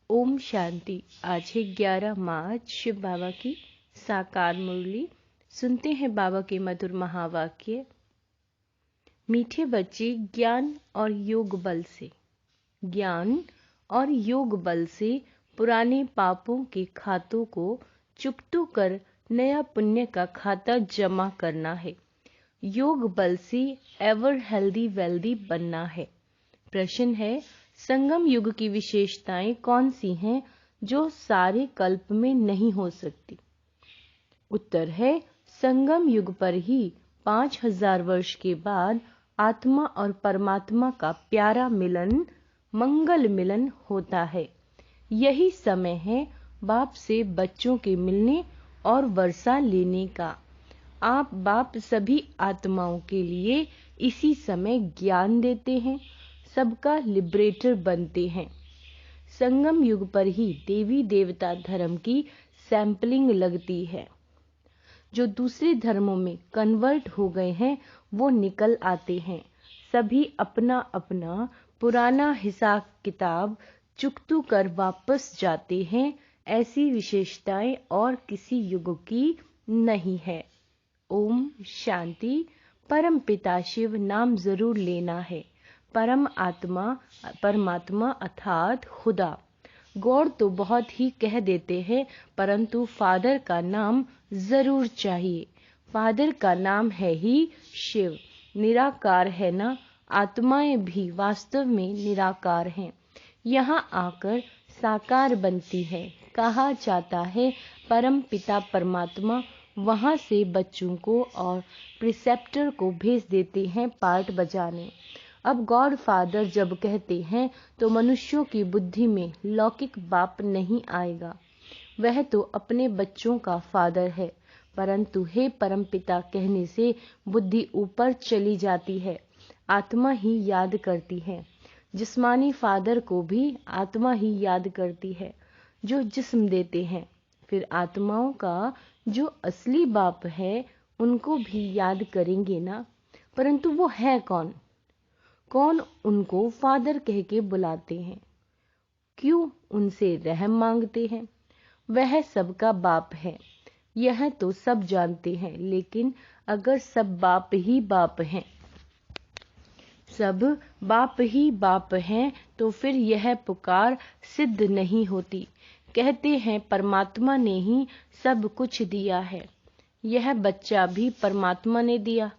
ओम शांति। आज है 11 मार्च, शिव बाबा की साकार मुरली। सुनते हैं बाबा के मधुर महावाक्य। मीठे बच्चे, ज्ञान और योग बल से, ज्ञान और योग बल से पुराने पापों के खातों को चुकतू कर नया पुण्य का खाता जमा करना है। योग बल से एवर हेल्दी वेल्दी बनना है। प्रश्न है, संगम युग की विशेषताएं कौन सी हैं जो सारे कल्प में नहीं हो सकती? उत्तर है, संगम युग पर ही 5000 वर्ष के बाद आत्मा और परमात्मा का प्यारा मिलन, मंगल मिलन होता है। यही समय है बाप से बच्चों के मिलने और वर्षा लेने का। आप बाप सभी आत्माओं के लिए इसी समय ज्ञान देते हैं, सबका लिबरेटर बनते हैं। संगम युग पर ही देवी देवता धर्म की सैंपलिंग लगती है। जो दूसरे धर्मों में कन्वर्ट हो गए हैं वो निकल आते हैं। सभी अपना अपना पुराना हिसाब किताब चुकतू कर वापस जाते हैं। ऐसी विशेषताएं और किसी युग की नहीं है। ओम शांति। परम पिता शिव नाम जरूर लेना है। परम आत्मा परमात्मा अर्थात खुदा, गॉड तो बहुत ही कह देते हैं, परंतु फादर का नाम जरूर चाहिए। फादर का नाम है ही शिव। निराकार है ना, आत्माएं भी वास्तव में निराकार हैं। यहाँ आकर साकार बनती है। कहा जाता है परम पिता परमात्मा वहां से बच्चों को और प्रिसेप्टर को भेज देते हैं पार्ट बजाने। अब गॉड फादर जब कहते हैं तो मनुष्यों की बुद्धि में लौकिक बाप नहीं आएगा। वह तो अपने बच्चों का फादर है, परंतु हे परमपिता कहने से बुद्धि ऊपर चली जाती है। आत्मा ही याद करती है। जिस्मानी फादर को भी आत्मा ही याद करती है जो जिस्म देते हैं। फिर आत्माओं का जो असली बाप है उनको भी याद करेंगे ना, परंतु वो है कौन? कौन उनको फादर कह के बुलाते हैं? क्यों उनसे रहम मांगते हैं? वह सबका बाप है, यह तो सब जानते हैं। लेकिन अगर सब बाप ही बाप हैं, सब बाप ही बाप हैं, तो फिर यह पुकार सिद्ध नहीं होती। कहते हैं परमात्मा ने ही सब कुछ दिया है। यह बच्चा भी परमात्मा ने दिया,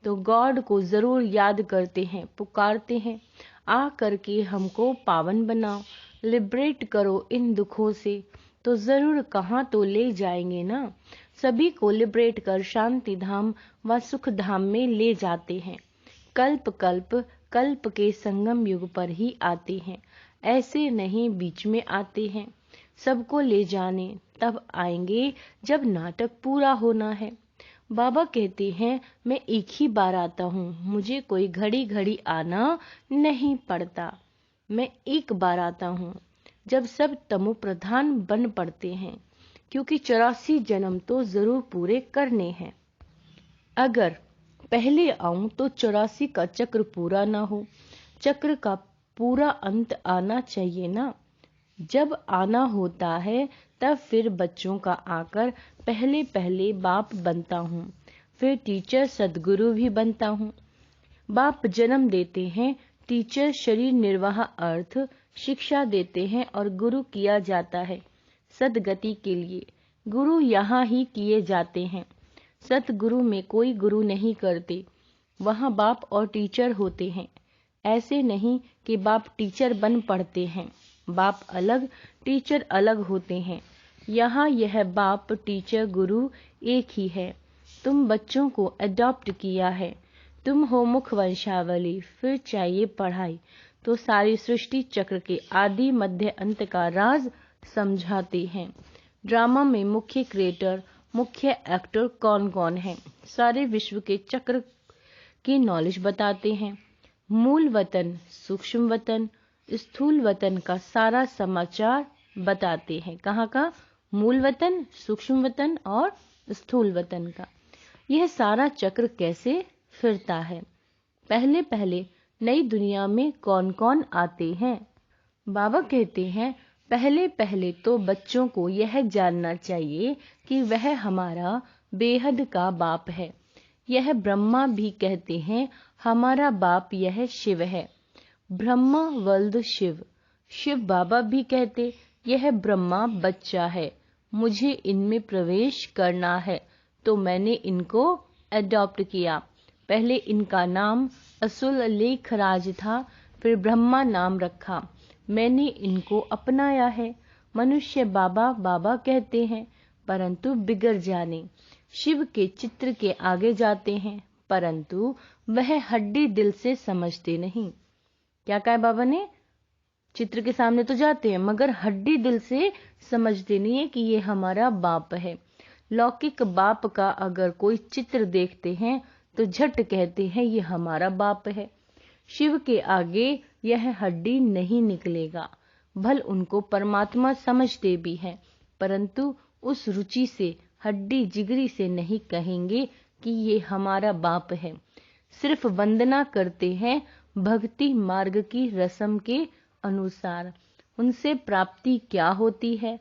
तो गॉड को जरूर याद करते हैं, पुकारते हैं, आ करके हमको पावन बनाओ, लिबरेट करो इन दुखों से। तो जरूर कहाँ तो ले जाएंगे ना। सभी को लिबरेट कर शांति धाम व सुख धाम में ले जाते हैं। कल्प कल्प कल्प के संगम युग पर ही आते हैं, ऐसे नहीं बीच में आते हैं। सबको ले जाने तब आएंगे जब नाटक पूरा होना है। बाबा कहते हैं मैं एक ही बार आता हूँ, मुझे कोई घड़ी घड़ी आना नहीं पड़ता। मैं एक बार आता हूँ जब सब तमो प्रधान बन पड़ते हैं, क्योंकि 84 जन्म तो जरूर पूरे करने हैं। अगर पहले आऊं तो 84 का चक्र पूरा ना हो। चक्र का पूरा अंत आना चाहिए ना। जब आना होता है तब फिर बच्चों का आकर पहले पहले बाप बनता हूँ, फिर टीचर सदगुरु भी बनता हूँ। बाप जन्म देते हैं, टीचर शरीर निर्वाह अर्थ शिक्षा देते हैं और गुरु किया जाता है सदगति के लिए। गुरु यहाँ ही किए जाते हैं। सतगुरु में कोई गुरु नहीं करते, वहाँ बाप और टीचर होते हैं। ऐसे नहीं कि बाप टीचर बन पड़ते हैं। बाप अलग टीचर अलग होते हैं। यहाँ यह बाप टीचर गुरु एक ही है। तुम बच्चों को अडॉप्ट किया है। तुम हो मुख वंशावली, फिर चाहिए पढ़ाई, तो सारी सृष्टि चक्र के आदि मध्य अंत का राज समझाते हैं। ड्रामा में मुख्य क्रिएटर मुख्य एक्टर कौन कौन है, सारे विश्व के चक्र की नॉलेज बताते हैं। मूल वतन, सूक्ष्म वतन, स्थूल वतन का सारा समाचार बताते हैं। कहाँ का? मूल वतन, सूक्ष्म वतन और स्थूल वतन का। यह सारा चक्र कैसे फिरता है। पहले पहले नई दुनिया में कौन कौन आते हैं? बाबा कहते हैं पहले पहले तो बच्चों को यह जानना चाहिए कि वह हमारा बेहद का बाप है। यह ब्रह्मा भी कहते हैं हमारा बाप यह शिव है। ब्रह्मा वल्द शिव। शिव बाबा भी कहते यह ब्रह्मा बच्चा है, मुझे इनमें प्रवेश करना है, तो मैंने इनको अडॉप्ट किया। पहले इनका नाम असुल लेखराज था, फिर ब्रह्मा नाम रखा। मैंने इनको अपनाया है। मनुष्य बाबा बाबा कहते हैं, परंतु बिगड़ जाने शिव के चित्र के आगे जाते हैं, परंतु वह हड्डी दिल से समझते नहीं। क्या कहा बाबा ने? चित्र के सामने तो जाते हैं मगर हड्डी दिल से समझते नहीं है कि ये हमारा बाप है। लौकिक बाप का अगर कोई चित्र देखते हैं तो झट कहते हैं ये हमारा बाप है। शिव के आगे यह हड्डी नहीं निकलेगा। भल उनको परमात्मा समझते भी हैं, परंतु उस रुचि से हड्डी जिगरी से नहीं कहेंगे कि ये हमारा बाप है। सिर्फ वंदना करते हैं भक्ति मार्ग की रस्म के अनुसार। उनसे प्राप्ति क्या होती है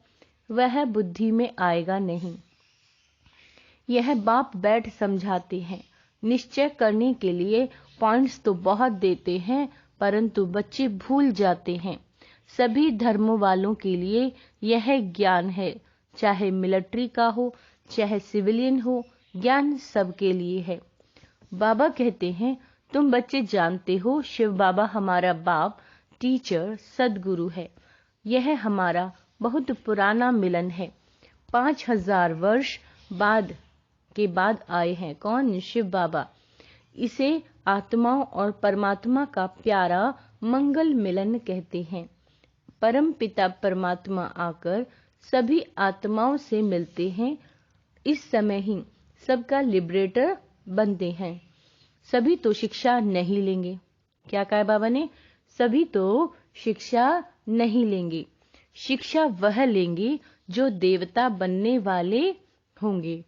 वह बुद्धि में आएगा नहीं। यह बाप बैठ समझाते हैं। निश्चय करने के लिए पॉइंट्स तो बहुत देते हैं, परंतु बच्चे भूल जाते हैं। सभी धर्म वालों के लिए यह ज्ञान है, चाहे मिलिट्री का हो चाहे सिविलियन हो, ज्ञान सबके लिए है। बाबा कहते हैं तुम बच्चे जानते हो शिव बाबा हमारा बाप टीचर सदगुरु है। यह हमारा बहुत पुराना मिलन है। 5000 वर्ष के बाद आए हैं। कौन? शिव बाबा। इसे आत्माओं और परमात्मा का प्यारा मंगल मिलन कहते हैं। परम पिता परमात्मा आकर सभी आत्माओं से मिलते हैं। इस समय ही सबका लिबरेटर बनते हैं। सभी तो शिक्षा नहीं लेंगे। क्या कहा बाबा ने? सभी तो शिक्षा नहीं लेंगे। शिक्षा वह लेंगे जो देवता बनने वाले होंगे।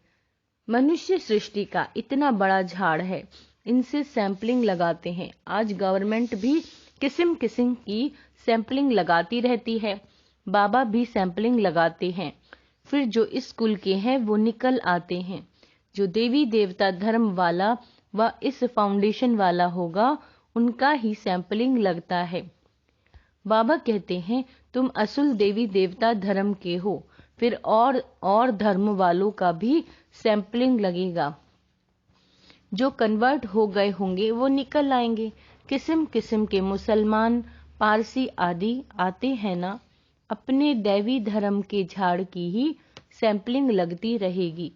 मनुष्य सृष्टि का इतना बड़ा झाड़ है, इनसे सैंपलिंग लगाते हैं। आज गवर्नमेंट भी किस्म किस्म की सैंपलिंग लगाती रहती है। बाबा भी सैंपलिंग लगाते हैं। फिर जो इस कुल के हैं वो निकल आते हैं। जो देवी देवता धर्म वाला व इस फाउंडेशन वाला होगा उनका ही सैंपलिंग लगता है। बाबा कहते हैं तुम असुल देवी देवता धर्म के हो, फिर और धर्म वालों का भी सैंपलिंग लगेगा। जो कन्वर्ट हो गए होंगे वो निकल आएंगे। किस्म किस्म के मुसलमान, पारसी आदि आते हैं ना, अपने दैवी धर्म के झाड़ की ही सैंपलिंग लगती रहेगी।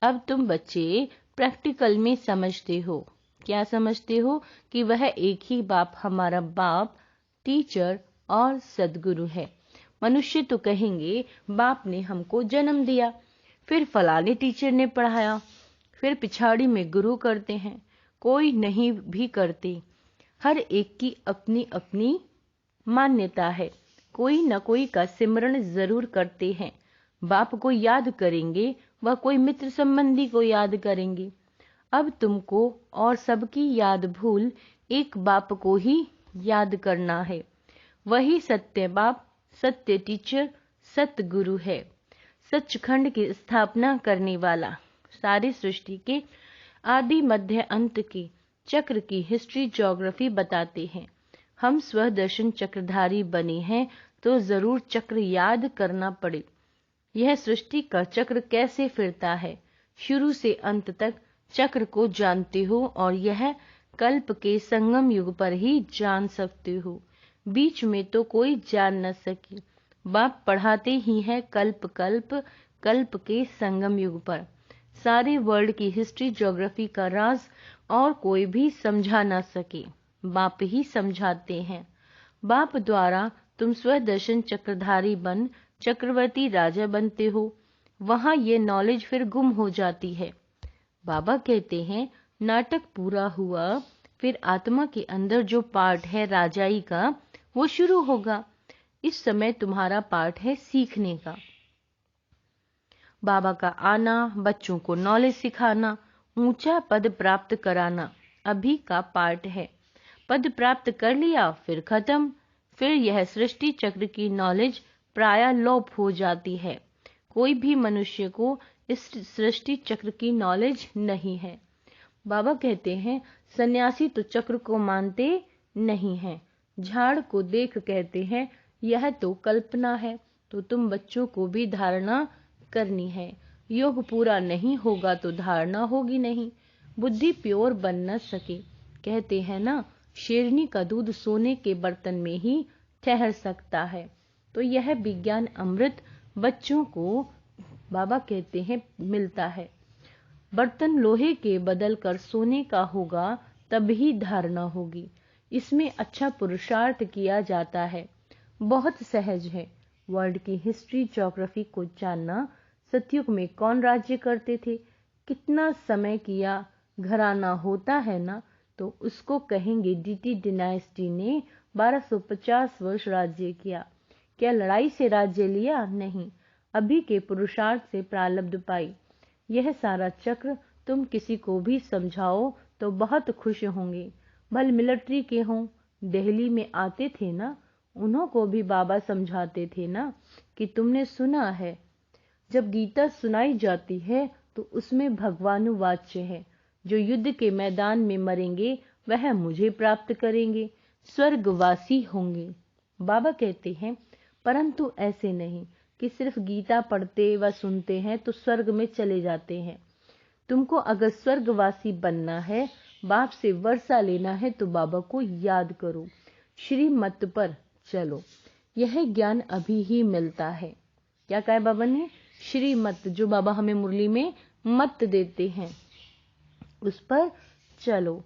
अब तुम बच्चे प्रैक्टिकल में समझते हो। क्या समझते हो? कि वह एक ही बाप हमारा बाप टीचर और सदगुरु है। मनुष्य तो कहेंगे बाप ने हमको जन्म दिया, फिर फलाने टीचर ने पढ़ाया, फिर पिछाड़ी में गुरु करते हैं। कोई नहीं भी करते। हर एक की अपनी अपनी मान्यता है। कोई न कोई का सिमरण जरूर करते हैं। बाप को याद करेंगे व कोई मित्र संबंधी को याद करेंगे। अब तुमको और सबकी याद भूल एक बाप को ही याद करना है। वही सत्य बाप, सत्य टीचर, सत्य गुरु है। सचखंड की स्थापना करने वाला, सारी सृष्टि के आदि मध्य अंत के चक्र की हिस्ट्री ज्योग्राफी बताते हैं। हम स्वदर्शन चक्रधारी बने हैं तो जरूर चक्र याद करना पड़े। यह सृष्टि का चक्र कैसे फिरता है, शुरू से अंत तक चक्र को जानते हो और यह कल्प के संगम युग पर ही जान सकते हो। बीच में तो कोई जान न सके। बाप पढ़ाते ही है कल्प कल्प के संगम युग पर। सारे वर्ल्ड की हिस्ट्री ज्योग्राफी का राज और कोई भी समझा ना सके, बाप ही समझाते हैं। बाप द्वारा तुम स्वदर्शन चक्रधारी बन चक्रवर्ती राजा बनते हो। वहां ये नॉलेज फिर गुम हो जाती है। बाबा कहते हैं नाटक पूरा हुआ, फिर आत्मा के अंदर जो पार्ट है राजाई का वो शुरू होगा। इस समय तुम्हारा पार्ट है सीखने का। बाबा का आना, बच्चों को नॉलेज सिखाना, ऊंचा पद प्राप्त कराना अभी का पार्ट है। पद प्राप्त कर लिया फिर खत्म। फिर यह सृष्टि चक्र की नॉलेज प्रायः लोप हो जाती है। कोई भी मनुष्य को इस सृष्टि चक्र की नॉलेज नहीं है। बाबा कहते हैं सन्यासी तो चक्र को मानते नहीं हैं। झाड़ को देख कहते हैं यह तो कल्पना है। तो तुम बच्चों को भी धारणा करनी है। योग पूरा नहीं होगा तो धारणा होगी नहीं। बुद्धि प्योर बन न सके। कहते हैं ना, शेरनी का दूध सोने के बर्तन में ही ठहर सकता है। तो यह विज्ञान अमृत बच्चों को बाबा कहते हैं मिलता है। बर्तन लोहे के बदल कर सोने का होगा तभी धारणा होगी। इसमें अच्छा पुरुषार्थ किया जाता है। बहुत सहज है। वर्ल्ड की हिस्ट्री ज्योग्राफी को जानना। सतयुग में कौन राज्य करते थे, कितना समय किया, घराना होता है ना, तो उसको कहेंगे डीटी डिनाइस्टी ने 1250 वर्ष राज्य किया। क्या लड़ाई से राज्य लिया? नहीं, अभी के पुरुषार्थ से प्रारब्ध पाई। यह सारा चक्र तुम किसी को भी समझाओ तो बहुत खुश होंगे। भले मिलिट्री के हों, दिल्ली में आते थे ना, उन्हों को भी बाबा समझाते थे ना कि तुमने सुना है जब गीता सुनाई जाती है तो उसमें भगवानुवाच्य है, जो युद्ध के मैदान में मरेंगे वह मुझे प्राप्त करेंगे, स्वर्गवासी होंगे। बाबा कहते हैं परंतु ऐसे नहीं कि सिर्फ गीता पढ़ते व सुनते हैं तो स्वर्ग में चले जाते हैं। तुमको अगर स्वर्गवासी बनना है, बाप से वर्षा लेना है तो बाबा को याद करो, श्रीमत पर चलो। यह ज्ञान अभी ही मिलता है। क्या कहा बाबा ने? श्रीमत, जो बाबा हमें मुरली में मत देते हैं, उस पर चलो।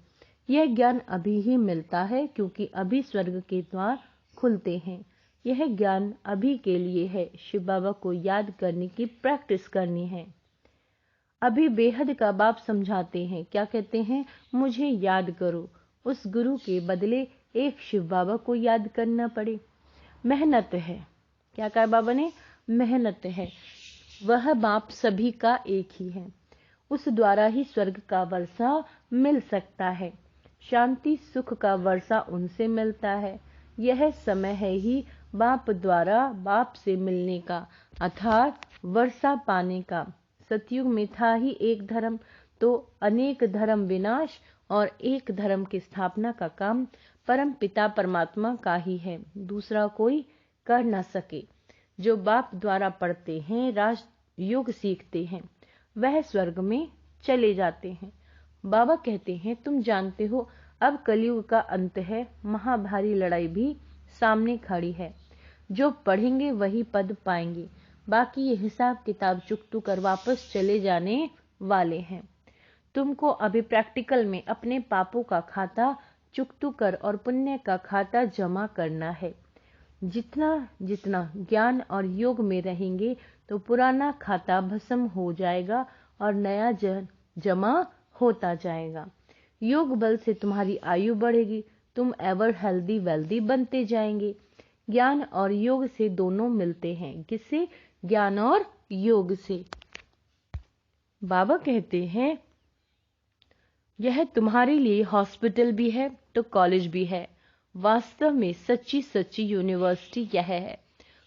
यह ज्ञान अभी ही मिलता है क्योंकि अभी स्वर्ग के द्वार खुलते हैं। यह ज्ञान अभी के लिए है। शिव बाबा को याद करने की प्रैक्टिस करनी है। अभी बेहद का बाप समझाते हैं, क्या कहते हैं? मुझे याद करो। उस गुरु के बदले एक शिव बाबा को याद करना पड़े। मेहनत है। क्या कहा बाबा ने? मेहनत है। वह बाप सभी का एक ही है। उस द्वारा ही स्वर्ग का वर्षा मिल सकता है। शांति सुख का वर्षा उनसे मिलता है। यह समय है ही बाप द्वारा बाप से मिलने का, अर्थात वर्षा पाने का। सतयुग में था ही एक धर्म, तो अनेक धर्म विनाश और एक धर्म की स्थापना का काम परम पिता परमात्मा का ही है, दूसरा कोई कर न सके। जो बाप द्वारा पढ़ते हैं, राजयोग सीखते हैं, वह स्वर्ग में चले जाते हैं। बाबा कहते हैं तुम जानते हो अब कलयुग का अंत है। महाभारी लड़ाई भी सामने खड़ी है। जो पढ़ेंगे वही पद पाएंगे, बाकी ये हिसाब किताब चुकतू कर वापस चले जाने वाले हैं। तुमको अभी प्रैक्टिकल में अपने पापों का खाता चुकतू कर और पुण्य का खाता जमा करना है। जितना जितना ज्ञान और योग में रहेंगे तो पुराना खाता भस्म हो जाएगा और नया जमा होता जाएगा। योग बल से तुम्हारी आयु बढ़ेगी, तुम एवर हेल्दी वेल्दी बनते जाएंगे। ज्ञान और योग से दोनों मिलते हैं। किससे? ज्ञान और योग से। बाबा कहते हैं यह तुम्हारे लिए हॉस्पिटल भी है तो कॉलेज भी है। वास्तव में सच्ची सच्ची यूनिवर्सिटी यह है।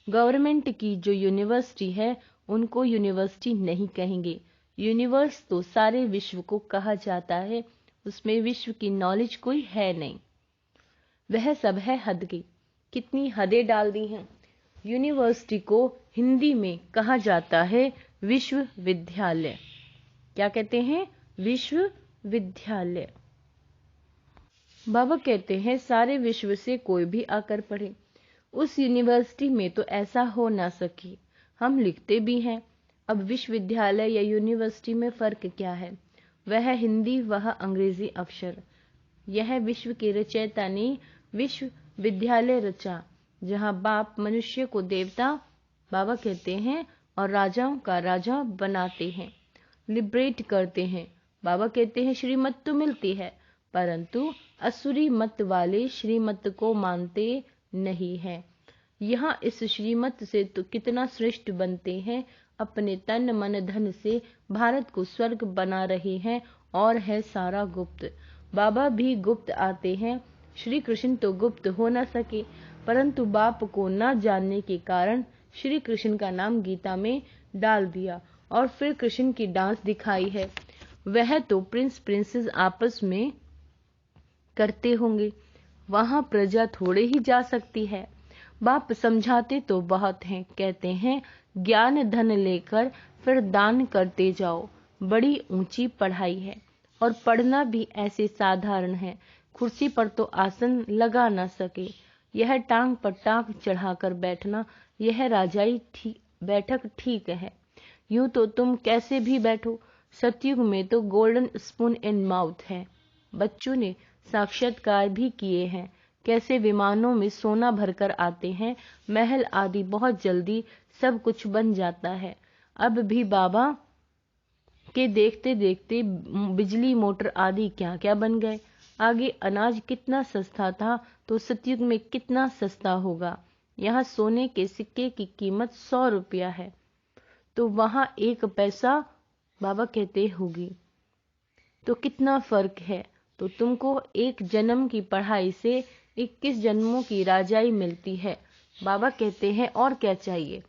गवर्नमेंट की जो यूनिवर्सिटी है उनको यूनिवर्सिटी नहीं कहेंगे। यूनिवर्स तो सारे विश्व को कहा जाता है, उसमें विश्व की नॉलेज कोई है नहीं, वह सब है हद की। कितनी हदें डाल दी हैं। यूनिवर्सिटी को हिंदी में कहा जाता है विश्वविद्यालय। क्या कहते हैं? विश्वविद्यालय। बाबा कहते हैं सारे विश्व से कोई भी आकर पढ़े। उस यूनिवर्सिटी में तो ऐसा हो ना सके। हम लिखते भी हैं। अब विश्वविद्यालय या यूनिवर्सिटी में फर्क क्या है? वह हिंदी, वह अंग्रेजी अक्षर। यह विश्व के रचयिता ने विश्वविद्यालय रचा, जहाँ बाप मनुष्य को देवता बाबा कहते हैं और राजाओं का राजा बनाते हैं, लिबरेट करते हैं। बाबा कहते हैं श्रीमत तो मिलती है, परंतु असुरी मत वाले श्रीमत को मानते नहीं हैं। यहाँ इस श्रीमत से तो कितना श्रेष्ठ बनते हैं। अपने तन मन धन से भारत को स्वर्ग बना रहे हैं और है सारा गुप्त। बाबा भी गुप्त आते हैं। श्री कृष्ण तो गुप्त हो न सके, परंतु बाप को न जानने के कारण श्री कृष्ण का नाम गीता में डाल दिया और फिर कृष्ण की डांस दिखाई है। वह तो प्रिंस प्रिंसेस आपस में करते होंगे, वहां प्रजा थोड़े ही जा सकती है। बाप समझाते तो बहुत हैं, कहते हैं ज्ञान धन लेकर फिर दान करते जाओ, बड़ी ऊंची पढ़ाई है। और पढ़ना भी ऐसे साधारण है, कुर्सी पर तो आसन लगा ना सके, यह टांग पर टांग चढ़ाकर बैठना, यह राजाई बैठक ठीक है। यूं तो तुम कैसे भी बैठो, सतयुग में तो गोल्डन स्पून इन माउथ है। बच्चों ने साक्षात्कार भी किए हैं, कैसे विमानों में सोना भरकर आते हैं, महल आदि बहुत जल्दी सब कुछ बन जाता है। अब भी बाबा के देखते देखते बिजली मोटर आदि क्या क्या बन गए। आगे अनाज कितना सस्ता था तो सतयुग में कितना सस्ता होगा। यहाँ सोने के सिक्के की कीमत 100 रुपया है तो वहां 1 पैसा बाबा कहते होगी, तो कितना फर्क है। तो तुमको 1 जन्म की पढ़ाई से 21 जन्मों की राजाई मिलती है। बाबा कहते हैं और क्या चाहिए।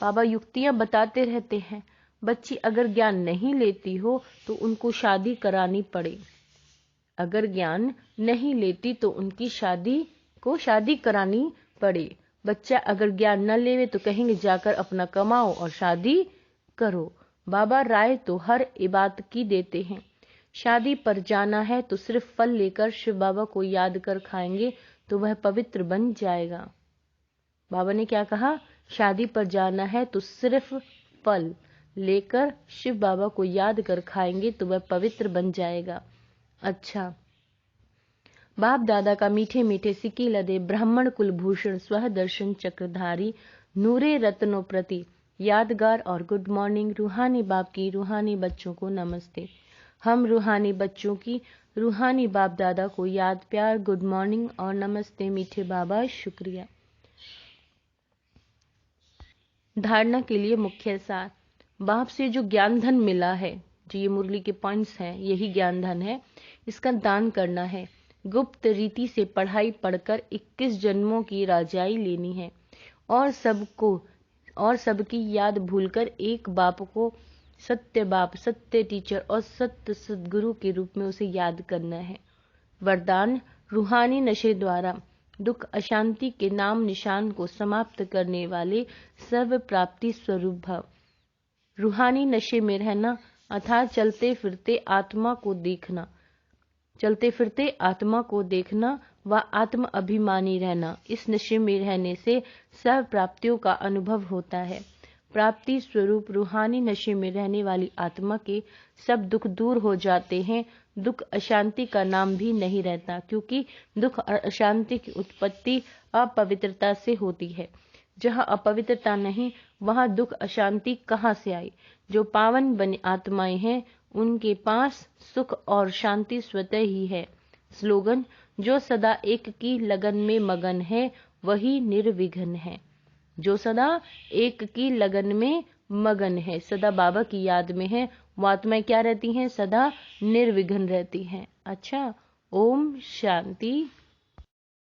बाबा युक्तियां बताते रहते हैं, बच्ची अगर ज्ञान नहीं लेती हो तो उनको शादी करानी पड़े, अगर ज्ञान नहीं लेती तो उनकी शादी करानी पड़े। बच्चा अगर ज्ञान न लेवे तो कहेंगे जाकर अपना कमाओ और शादी करो। बाबा राय तो हर इबात की देते हैं। शादी पर जाना है तो सिर्फ फल लेकर शिव बाबा को याद कर खाएंगे तो वह पवित्र बन जाएगा। बाबा ने क्या कहा, शादी पर जाना है तो सिर्फ फल लेकर शिव बाबा को याद कर खाएंगे तो वह पवित्र बन जाएगा। अच्छा, बाप दादा का मीठे मीठे सिक्के लदे ब्राह्मण कुलभूषण स्व दर्शन चक्रधारी नूरे रत्नों प्रति यादगार और गुड मॉर्निंग रूहानी बाप की रूहानी बच्चों को नमस्ते। हम रूहानी बच्चों की रूहानी बाप दादा को याद प्यार गुड मॉर्निंग और नमस्ते मीठे बाबा, शुक्रिया। धारणा के लिए मुख्य सार, बाप से जो ज्ञान धन मिला है, जो ये मुरली के पॉइंट्स हैं, यही ज्ञान धन है, इसका दान करना है। गुप्त रीति से पढ़ाई पढ़कर 21 जन्मों की राजाई लेनी है और सबकी याद भूलकर एक बाप को सत्य बाप, सत्य टीचर और सत्य सद्गुरु के रूप में उसे याद करना है। वरदान, रूहानी नशे द्वारा दुख अशांति के नाम निशान को समाप्त करने वाले सर्व प्राप्ति स्वरूप भव। रूहानी नशे में रहना अर्थात चलते फिरते आत्मा को देखना व आत्म अभिमानी रहना। इस नशे में रहने से सर्व प्राप्तियों का अनुभव होता है। प्राप्ति स्वरूप रूहानी नशे में रहने वाली आत्मा के सब दुख दूर हो जाते हैं। दुख अशांति का नाम भी नहीं रहता, क्योंकि दुख और अशांति की उत्पत्ति अपवित्रता से होती है। जहाँ अपवित्रता नहीं वहाँ दुख अशांति कहाँ से आई। जो पावन बने आत्माएं हैं उनके पास सुख और शांति स्वतः ही है। स्लोगन, जो सदा एक की लगन में मगन है वही निर्विघ्न है। जो सदा एक की लगन में मगन है, सदा बाबा की याद में है, वो आत्माएं क्या रहती हैं, सदा निर्विघ्न रहती हैं। अच्छा, ओम शांति।